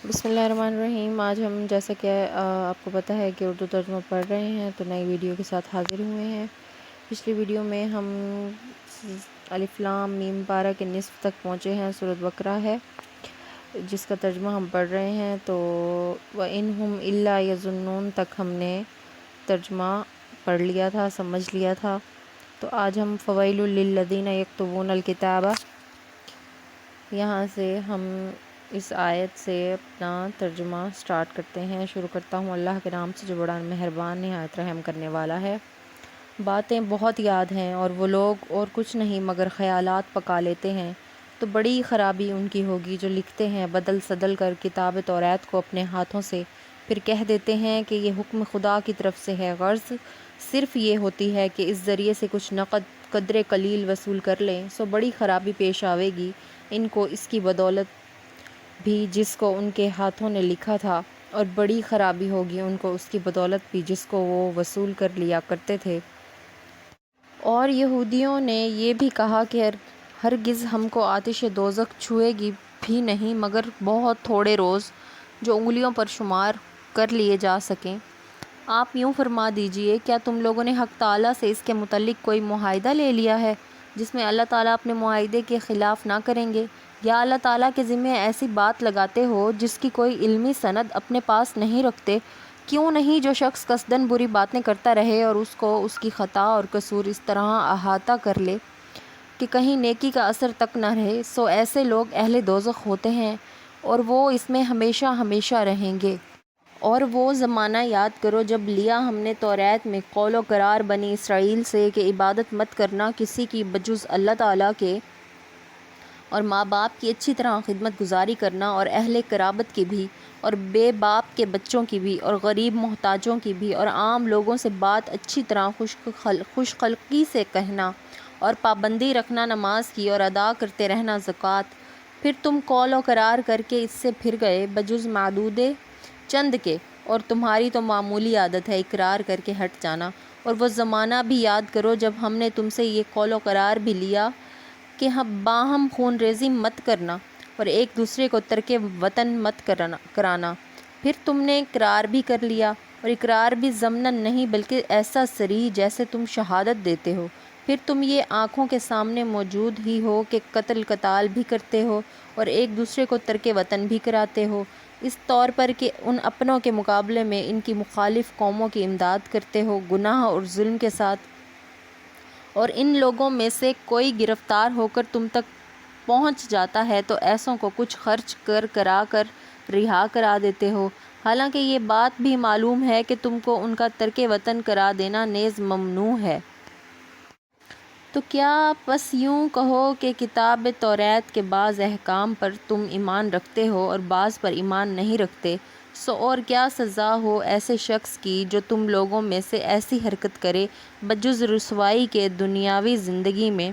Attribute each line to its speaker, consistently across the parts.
Speaker 1: بسم اللہ الرحمن الرحیم۔ آج ہم جیسا کہ آپ کو پتہ ہے کہ اردو ترجمہ پڑھ رہے ہیں تو نئی ویڈیو کے ساتھ حاضر ہوئے ہیں۔ پچھلی ویڈیو میں ہم الف لام میم پارہ کے نصف تک پہنچے ہیں، سورۃ بقرہ ہے جس کا ترجمہ ہم پڑھ رہے ہیں۔ تو وَإِنْ هُمْ إِلَّا يَظُنُّونَ تک ہم نے ترجمہ پڑھ لیا تھا، سمجھ لیا تھا۔ تو آج ہم فویل للذین یکتبون الکتاب، یہاں سے ہم اس آیت سے اپنا ترجمہ سٹارٹ کرتے ہیں۔ شروع کرتا ہوں اللہ کے نام سے جو بڑا مہربان نہایت رحم کرنے والا ہے۔ باتیں بہت یاد ہیں اور وہ لوگ اور کچھ نہیں مگر خیالات پکا لیتے ہیں، تو بڑی خرابی ان کی ہوگی جو لکھتے ہیں بدل سدل کر کتاب توریت کو اپنے ہاتھوں سے، پھر کہہ دیتے ہیں کہ یہ حکم خدا کی طرف سے ہے۔ غرض صرف یہ ہوتی ہے کہ اس ذریعے سے کچھ نقد قدر قلیل وصول کر لیں، سو بڑی خرابی پیش آوے گی ان کو اس کی بدولت بھی جس کو ان کے ہاتھوں نے لکھا تھا، اور بڑی خرابی ہوگی ان کو اس کی بدولت بھی جس کو وہ وصول کر لیا کرتے تھے۔ اور یہودیوں نے یہ بھی کہا کہ ہرگز ہم کو آتش دوزخ چھوئے گی بھی نہیں مگر بہت تھوڑے روز جو انگلیوں پر شمار کر لیے جا سکیں۔ آپ یوں فرما دیجئے، کیا تم لوگوں نے حق تعالیٰ سے اس کے متعلق کوئی معاہدہ لے لیا ہے جس میں اللہ تعالیٰ اپنے معاہدے کے خلاف نہ کریں گے، یا اللہ تعالیٰ کے ذمے ایسی بات لگاتے ہو جس کی کوئی علمی سند اپنے پاس نہیں رکھتے؟ کیوں نہیں جو شخص قصداً بری باتیں کرتا رہے اور اس کو اس کی خطا اور قصور اس طرح احاطہ کر لے کہ کہیں نیکی کا اثر تک نہ رہے، سو ایسے لوگ اہل دوزخ ہوتے ہیں اور وہ اس میں ہمیشہ ہمیشہ رہیں گے۔ اور وہ زمانہ یاد کرو جب لیا ہم نے توریت میں قول و قرار بنی اسرائیل سے کہ عبادت مت کرنا کسی کی بجز اللہ تعالیٰ کے، اور ماں باپ کی اچھی طرح خدمت گزاری کرنا، اور اہل قرابت کی بھی، اور بے باپ کے بچوں کی بھی، اور غریب محتاجوں کی بھی، اور عام لوگوں سے بات اچھی طرح خوش خلقی سے کہنا، اور پابندی رکھنا نماز کی، اور ادا کرتے رہنا زکوٰۃ۔ پھر تم قول و قرار کر کے اس سے پھر گئے بجز معدود چند کے، اور تمہاری تو معمولی عادت ہے اقرار کر کے ہٹ جانا۔ اور وہ زمانہ بھی یاد کرو جب ہم نے تم سے یہ قول و قرار بھی لیا کہ باہم خون ریزی مت کرنا اور ایک دوسرے کو ترک وطن مت کرانا۔ پھر تم نے اقرار بھی کر لیا، اور اقرار بھی ضمناً نہیں بلکہ ایسا صریح جیسے تم شہادت دیتے ہو۔ پھر تم یہ آنکھوں کے سامنے موجود ہی ہو کہ قتل قتال بھی کرتے ہو اور ایک دوسرے کو ترک وطن بھی کراتے ہو، اس طور پر کہ ان اپنوں کے مقابلے میں ان کی مخالف قوموں کی امداد کرتے ہو گناہ اور ظلم کے ساتھ۔ اور ان لوگوں میں سے کوئی گرفتار ہو کر تم تک پہنچ جاتا ہے تو ایسوں کو کچھ خرچ کرا کر رہا کرا دیتے ہو، حالانکہ یہ بات بھی معلوم ہے کہ تم کو ان کا ترک وطن کرا دینا نیز ممنوع ہے۔ تو کیا پس یوں کہو کہ کتاب توریت کے بعض احکام پر تم ایمان رکھتے ہو اور بعض پر ایمان نہیں رکھتے، سو اور کیا سزا ہو ایسے شخص کی جو تم لوگوں میں سے ایسی حرکت کرے بجز رسوائی کے دنیاوی زندگی میں،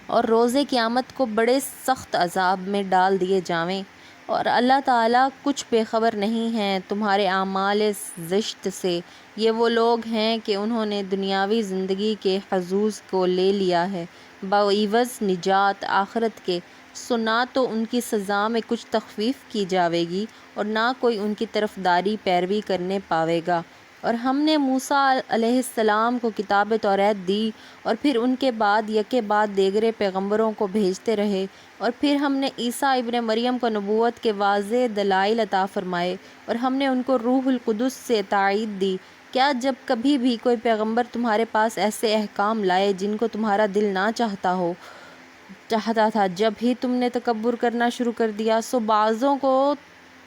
Speaker 1: اور روز قیامت کو بڑے سخت عذاب میں ڈال دیے جاویں۔ اور اللہ تعالیٰ کچھ بے خبر نہیں ہے تمہارے اعمال زشت سے۔ یہ وہ لوگ ہیں کہ انہوں نے دنیاوی زندگی کے حظوظ کو لے لیا ہے بعوض نجات آخرت کے، سو نہ تو ان کی سزا میں کچھ تخفیف کی جاوے گی اور نہ کوئی ان کی طرفداری پیروی کرنے پاوے گا۔ اور ہم نے موسیٰ علیہ السلام کو کتاب توریت دی، اور پھر ان کے بعد یکے بعد دیگرے پیغمبروں کو بھیجتے رہے، اور پھر ہم نے عیسیٰ ابن مریم کو نبوت کے واضح دلائل عطا فرمائے، اور ہم نے ان کو روح القدس سے تائید دی۔ کیا جب کبھی بھی کوئی پیغمبر تمہارے پاس ایسے احکام لائے جن کو تمہارا دل نہ چاہتا تھا، جب ہی تم نے تکبر کرنا شروع کر دیا، سو بعضوں کو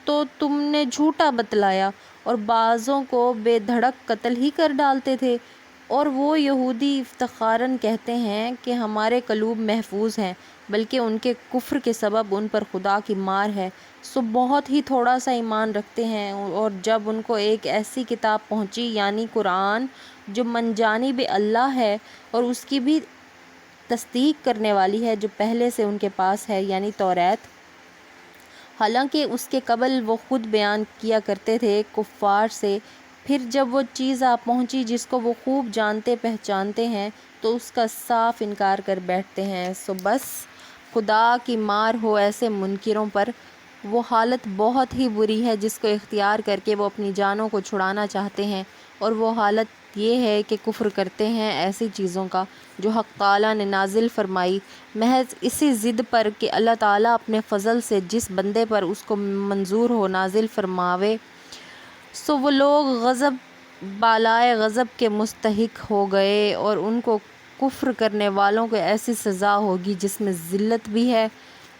Speaker 1: تو تم نے جھوٹا بتلایا اور بعضوں کو بے دھڑک قتل ہی کر ڈالتے تھے۔ اور وہ یہودی افتخاراً کہتے ہیں کہ ہمارے قلوب محفوظ ہیں، بلکہ ان کے کفر کے سبب ان پر خدا کی مار ہے، سو بہت ہی تھوڑا سا ایمان رکھتے ہیں۔ اور جب ان کو ایک ایسی کتاب پہنچی یعنی قرآن جو من جانب اللہ ہے اور اس کی بھی تصدیق کرنے والی ہے جو پہلے سے ان کے پاس ہے یعنی توریت، حالانکہ اس کے قبل وہ خود بیان کیا کرتے تھے کفار سے، پھر جب وہ چیز آ پہنچی جس کو وہ خوب جانتے پہچانتے ہیں تو اس کا صاف انکار کر بیٹھتے ہیں۔ سو بس خدا کی مار ہو ایسے منکروں پر۔ وہ حالت بہت ہی بری ہے جس کو اختیار کر کے وہ اپنی جانوں کو چھڑانا چاہتے ہیں، اور وہ حالت یہ ہے کہ کفر کرتے ہیں ایسی چیزوں کا جو حق تعالیٰ نے نازل فرمائی، محض اسی ضد پر کہ اللہ تعالیٰ اپنے فضل سے جس بندے پر اس کو منظور ہو نازل فرماوے۔ سو وہ لوگ غضب بالائے غضب کے مستحق ہو گئے، اور ان کو کفر کرنے والوں کو ایسی سزا ہوگی جس میں ذلت بھی ہے۔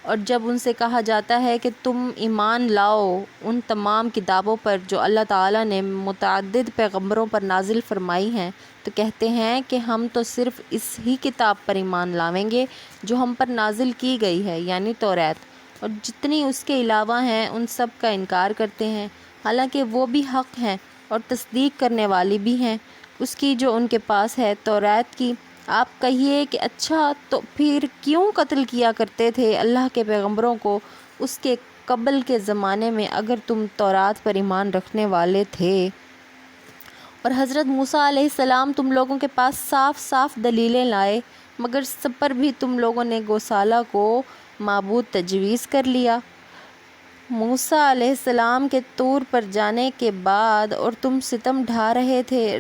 Speaker 1: اور جب ان سے کہا جاتا ہے کہ تم ایمان لاؤ ان تمام کتابوں پر جو اللہ تعالیٰ نے متعدد پیغمبروں پر نازل فرمائی ہیں، تو کہتے ہیں کہ ہم تو صرف اس ہی کتاب پر ایمان لاویں گے جو ہم پر نازل کی گئی ہے، یعنی توریت، اور جتنی اس کے علاوہ ہیں ان سب کا انکار کرتے ہیں، حالانکہ وہ بھی حق ہیں اور تصدیق کرنے والی بھی ہیں اس کی جو ان کے پاس ہے، توریت کی۔ آپ کہیے کہ اچھا تو پھر کیوں قتل کیا کرتے تھے اللہ کے پیغمبروں کو اس کے قبل کے زمانے میں اگر تم تورات پر ایمان رکھنے والے تھے؟ اور حضرت موسیٰ علیہ السلام تم لوگوں کے پاس صاف صاف دلیلیں لائے، مگر سب پر بھی تم لوگوں نے گوسالہ کو معبود تجویز کر لیا۔ موسیٰ علیہ السلام کے طور پر جانے کے بعد اور تم ستم ڈھا رہے تھے،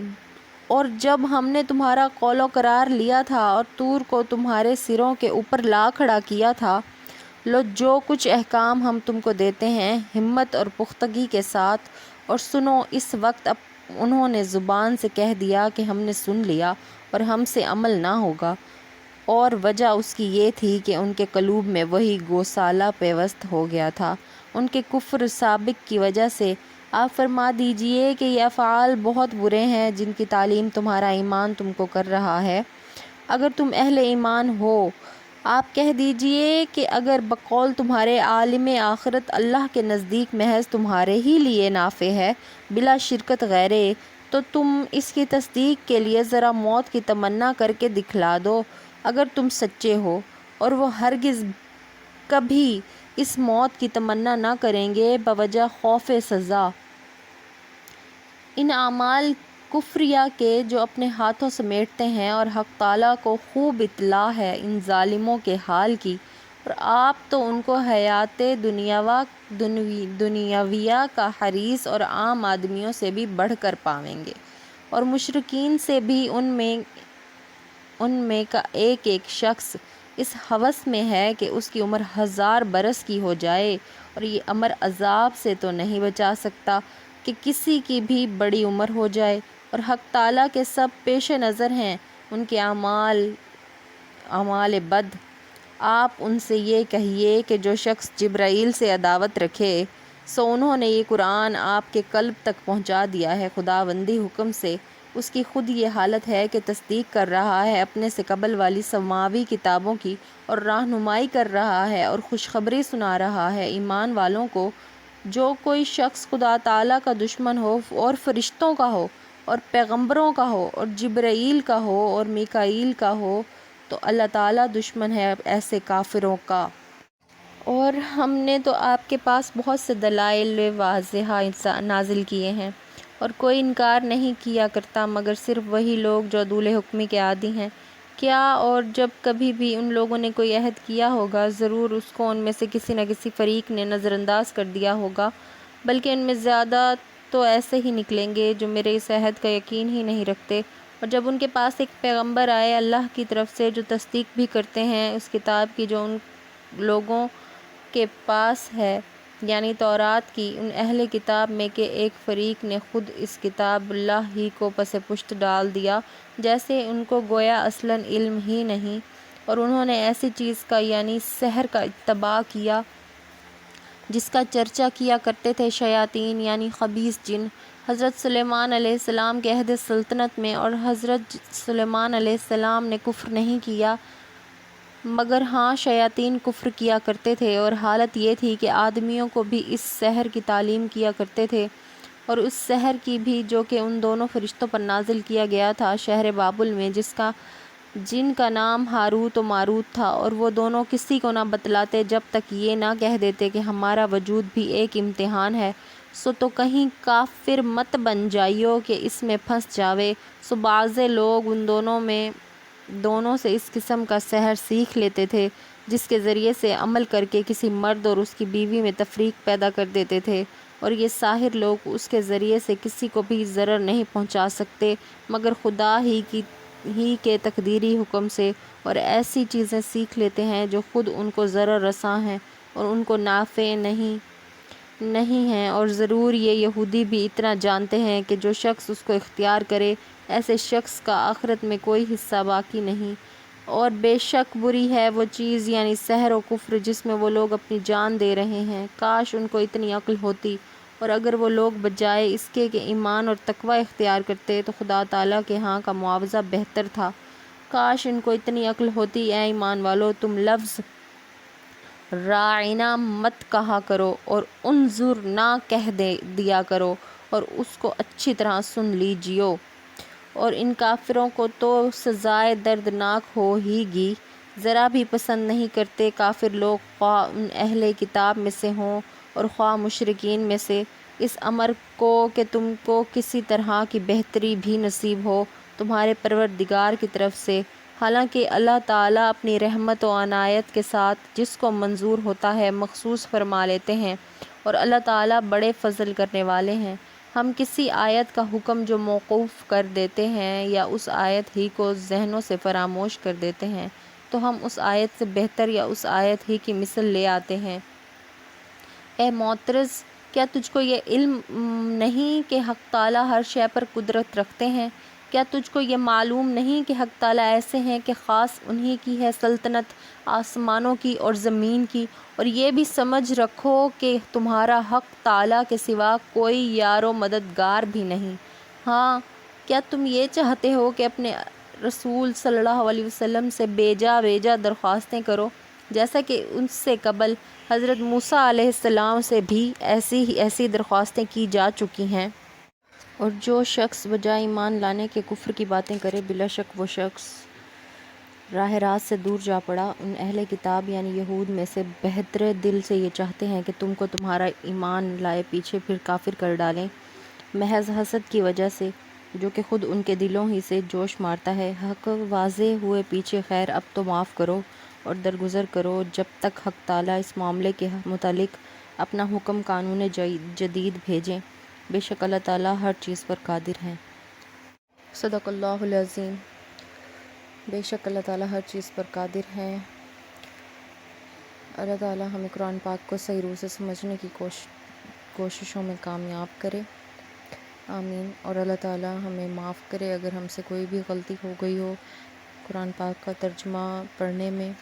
Speaker 1: اور جب ہم نے تمہارا قول و قرار لیا تھا اور طور کو تمہارے سروں کے اوپر لا کھڑا کیا تھا، لو جو کچھ احکام ہم تم کو دیتے ہیں ہمت اور پختگی کے ساتھ، اور سنو۔ اس وقت انہوں نے زبان سے کہہ دیا کہ ہم نے سن لیا اور ہم سے عمل نہ ہوگا، اور وجہ اس کی یہ تھی کہ ان کے قلوب میں وہی گوسالہ پیوست ہو گیا تھا ان کے کفر سابق کی وجہ سے۔ آپ فرما دیجئے کہ یہ افعال بہت برے ہیں جن کی تعلیم تمہارا ایمان تم کو کر رہا ہے۔ اگر تم اہل ایمان ہو، آپ کہہ دیجئے کہ اگر بقول تمہارے عالم آخرت اللہ کے نزدیک محض تمہارے ہی لیے نافع ہے بلا شرکت غیرے، تو تم اس کی تصدیق کے لیے ذرا موت کی تمنا کر کے دکھلا دو اگر تم سچے ہو۔ اور وہ ہرگز کبھی اس موت کی تمنا نہ کریں گے بوجہ خوف سزا ان اعمال کفریہ کے جو اپنے ہاتھوں سمیٹتے ہیں، اور حق تعالیٰ کو خوب اطلاع ہے ان ظالموں کے حال کی، اور آپ تو ان کو حیات دنیاویہ کا حریص اور عام آدمیوں سے بھی بڑھ کر پائیں گے، اور مشرکین سے بھی ان میں کا ایک ایک شخص اس ہوس میں ہے کہ اس کی عمر 1000 برس کی ہو جائے، اور یہ امر عذاب سے تو نہیں بچا سکتا کہ کسی کی بھی بڑی عمر ہو جائے، اور حق تعالیٰ کے سب پیش نظر ہیں ان کے اعمال بد۔ آپ ان سے یہ کہیے کہ جو شخص جبرائیل سے عداوت رکھے، سو انہوں نے یہ قرآن آپ کے قلب تک پہنچا دیا ہے خداوندی حکم سے، اس کی خود یہ حالت ہے کہ تصدیق کر رہا ہے اپنے سے قبل والی سماوی کتابوں کی، اور رہنمائی کر رہا ہے اور خوشخبری سنا رہا ہے ایمان والوں کو۔ جو کوئی شخص خدا تعالیٰ کا دشمن ہو، اور فرشتوں کا ہو، اور پیغمبروں کا ہو، اور جبرائیل کا ہو، اور میکائیل کا ہو، تو اللہ تعالیٰ دشمن ہے ایسے کافروں کا۔ اور ہم نے تو آپ کے پاس بہت سے دلائل واضحہ نازل کیے ہیں، اور کوئی انکار نہیں کیا کرتا مگر صرف وہی لوگ جو عدول حکمی کے عادی ہیں۔ کیا اور جب کبھی بھی ان لوگوں نے کوئی عہد کیا ہوگا، ضرور اس کو ان میں سے کسی نہ کسی فریق نے نظر انداز کر دیا ہوگا، بلکہ ان میں زیادہ تو ایسے ہی نکلیں گے جو میرے اس عہد کا یقین ہی نہیں رکھتے۔ اور جب ان کے پاس ایک پیغمبر آئے اللہ کی طرف سے جو تصدیق بھی کرتے ہیں اس کتاب کی جو ان لوگوں کے پاس ہے، یعنی تورات کی، ان اہل کتاب میں کے ایک فریق نے خود اس کتاب اللہ ہی کو پس پشت ڈال دیا جیسے ان کو گویا اصلاً علم ہی نہیں، اور انہوں نے ایسی چیز کا یعنی سحر کا اتباع کیا جس کا چرچا کیا کرتے تھے شیاطین یعنی خبیث جن حضرت سلیمان علیہ السلام کے عہد سلطنت میں۔ اور حضرت سلیمان علیہ السلام نے کفر نہیں کیا، مگر ہاں شیاطین کفر کیا کرتے تھے، اور حالت یہ تھی کہ آدمیوں کو بھی اس سحر کی تعلیم کیا کرتے تھے، اور اس سحر کی بھی جو کہ ان دونوں فرشتوں پر نازل کیا گیا تھا شہر بابل میں، جن کا نام ہاروت و ماروت تھا، اور وہ دونوں کسی کو نہ بتلاتے جب تک یہ نہ کہہ دیتے کہ ہمارا وجود بھی ایک امتحان ہے، سو تو کہیں کافر مت بن جائیو کہ اس میں پھنس جاوے۔ سو بعض لوگ ان دونوں سے اس قسم کا سحر سیکھ لیتے تھے، جس کے ذریعے سے عمل کر کے کسی مرد اور اس کی بیوی میں تفریق پیدا کر دیتے تھے، اور یہ ساحر لوگ اس کے ذریعے سے کسی کو بھی ضرر نہیں پہنچا سکتے مگر خدا ہی کے تقدیری حکم سے، اور ایسی چیزیں سیکھ لیتے ہیں جو خود ان کو ضرر رساں ہیں اور ان کو نافع نہیں ہیں۔ اور ضرور یہ یہودی بھی اتنا جانتے ہیں کہ جو شخص اس کو اختیار کرے، ایسے شخص کا آخرت میں کوئی حصہ باقی نہیں، اور بے شک بری ہے وہ چیز یعنی سحر و کفر جس میں وہ لوگ اپنی جان دے رہے ہیں۔ کاش ان کو اتنی عقل ہوتی، اور اگر وہ لوگ بجائے اس کے کہ ایمان اور تقوی اختیار کرتے تو خدا تعالیٰ کے ہاں کا معاوضہ بہتر تھا۔ کاش ان کو اتنی عقل ہوتی۔ اے ایمان والو، تم لفظ راعنا مت کہا کرو اور انظر نہ کہہ دیا کرو، اور اس کو اچھی طرح سن لیجیو، اور ان کافروں کو تو سزائے دردناک ہو ہی گی۔ ذرا بھی پسند نہیں کرتے کافر لوگ، خواہ ان اہل کتاب میں سے ہوں اور خواہ مشرکین میں سے، اس امر کو کہ تم کو کسی طرح کی بہتری بھی نصیب ہو تمہارے پروردگار کی طرف سے، حالانکہ اللہ تعالیٰ اپنی رحمت و عنایت کے ساتھ جس کو منظور ہوتا ہے مخصوص فرما لیتے ہیں، اور اللہ تعالیٰ بڑے فضل کرنے والے ہیں۔ ہم کسی آیت کا حکم جو موقوف کر دیتے ہیں یا اس آیت ہی کو ذہنوں سے فراموش کر دیتے ہیں تو ہم اس آیت سے بہتر یا اس آیت ہی کی مثل لے آتے ہیں۔ اے معترض، کیا تجھ کو یہ علم نہیں کہ حق تعالیٰ ہر شے پر قدرت رکھتے ہیں؟ کیا تجھ کو یہ معلوم نہیں کہ حق تعالیٰ ایسے ہیں کہ خاص انہی کی ہے سلطنت آسمانوں کی اور زمین کی، اور یہ بھی سمجھ رکھو کہ تمہارا حق تعالیٰ کے سوا کوئی یار و مددگار بھی نہیں۔ ہاں، کیا تم یہ چاہتے ہو کہ اپنے رسول صلی اللہ علیہ وسلم سے بیجا درخواستیں کرو، جیسا کہ ان سے قبل حضرت موسیٰ علیہ السلام سے بھی ایسی درخواستیں کی جا چکی ہیں؟ اور جو شخص بجائے ایمان لانے کے کفر کی باتیں کرے، بلا شک وہ شخص راہ راست سے دور جا پڑا۔ ان اہل کتاب یعنی یہود میں سے بہتر دل سے یہ چاہتے ہیں کہ تم کو تمہارا ایمان لائے پیچھے پھر کافر کر ڈالیں، محض حسد کی وجہ سے، جو کہ خود ان کے دلوں ہی سے جوش مارتا ہے۔ حق واضح ہوئے پیچھے خیر اب تو معاف کرو اور درگزر کرو جب تک حق تعالیٰ اس معاملے کے متعلق اپنا حکم قانون جدید بھیجیں۔ بے شک اللہ تعالیٰ ہر چیز پر قادر ہے۔ صدق اللہ العظیم۔ بے شک اللہ تعالیٰ ہر چیز پر قادر ہے۔ اللہ تعالیٰ ہمیں قرآن پاک کو صحیح روح سے سمجھنے کی کوششوں میں کامیاب کرے، آمین۔ اور اللہ تعالیٰ ہمیں معاف کرے اگر ہم سے کوئی بھی غلطی ہو گئی ہو قرآن پاک کا ترجمہ پڑھنے میں۔